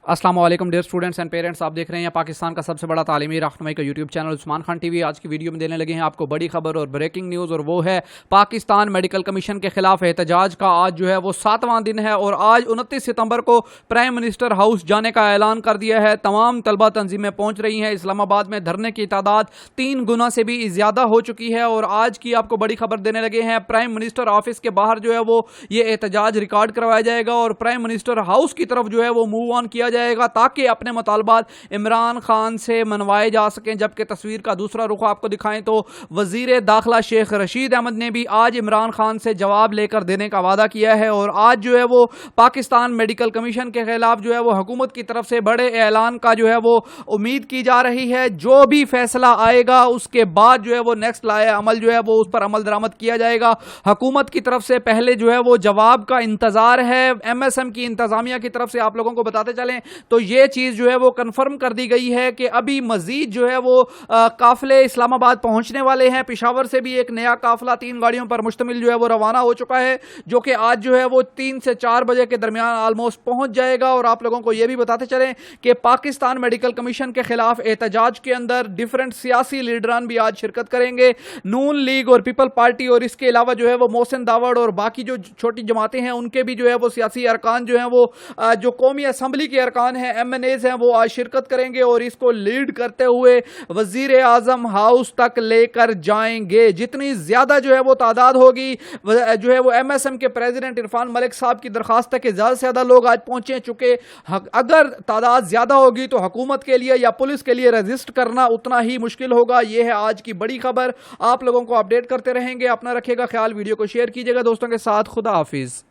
अस्सलाम वालेकुम dear students and parents, आप देख रहे हैं पाकिस्तान का सबसे बड़ा तालीमी रहनुमाई का YouTube channel Usman Khan TV. आज की वीडियो में देने लगे हैं आपको बड़ी खबर और ब्रेकिंग न्यूज़, और वो है पाकिस्तान मेडिकल कमीशन के खिलाफ एहतजाज का आज जो है वो 7वां दिन है। और आज 29 सितंबर को प्राइम मिनिस्टर हाउस जाने का ऐलान कर दिया है। तमाम तलबा तंजीमें पहुंच रही हैं। इस्लामाबाद में धरने की तादाद 3 गुना से भी ज़्यादा हो चुकी है। और आज की आपको बड़ी खबर देने लगे हैं, प्राइम मिनिस्टर ऑफिस के बाहर जो है वो ये एहतजाज रिकॉर्ड करवाया जाएगा और प्राइम मिनिस्टर हाउस की तरफ जो है वो मूव ऑन किया जाएगा ताकि अपने मुतालबात इमरान खान से मनवाए जा सकें। जबकि तस्वीर का दूसरा रुख आपको दिखाएं तो वजीर दाखिला शेख रशीद अहमद ने भी आज इमरान खान से जवाब लेकर देने का वादा किया है। और आज जो है वो पाकिस्तान मेडिकल कमीशन के खिलाफ जो है वो हुकूमत की तरफ से बड़े ऐलान का जो है वो उम्मीद की जा रही है। जो भी फैसला आएगा उसके बाद जो है वो नेक्स्ट लाए अमल जो है वो उस पर अमल दरामद किया जाएगा। हुकूमत की तरफ से पहले जो है वो जवाब का इंतजार है। MSM की इंतजामिया की तरफ से आप लोगों को बताते चलें तो ये चीज जो है वो कंफर्म कर दी गई है कि अभी मजीद जो है वो काफिले इस्लामाबाद पहुंचने वाले हैं। पेशावर से भी एक नया काफिला 3 गाड़ियों पर मुश्तमिल जो है वो रवाना हो चुका है, जो कि आज जो है वो 3 से 4 बजे के दरमियान ऑलमोस्ट पहुंच जाएगा। और आप लोगों को यह भी बताते चलें कि पाकिस्तान मेडिकल कमीशन के खिलाफ एहतजाज के अंदर डिफरेंट सियासी लीडरान भी आज शिरकत करेंगे, नून लीग और पीपल पार्टी, और इसके अलावा जो है वो मोहसिन दावड़ और बाकी जो छोटी जमातें हैं उनके भी जो है वो सियासी अरकान जो है वो जो कौमी असम्बली के अरकान हैं, MNAs हैं, वो आज शिरकत करेंगे और इसको लीड करते हुए वजीर आजम हाउस तक लेकर जाएंगे। जितनी ज्यादा जो है वो तादाद होगी, जो है वो MSM के प्रेसिडेंट इरफान मलिक साहब की दरखास्त है कि ज्यादा से ज्यादा लोग आज पहुंचे चुके। अगर तादाद ज्यादा होगी तो हुकूमत के लिए या पुलिस के लिए रजिस्ट करना उतना ही मुश्किल होगा। यह है आज की बड़ी खबर। आप लोगों को अपडेट करते रहेंगे। अपना रखिएगा ख्याल, वीडियो को शेयर कीजिएगा दोस्तों के साथ। खुदा हाफिज।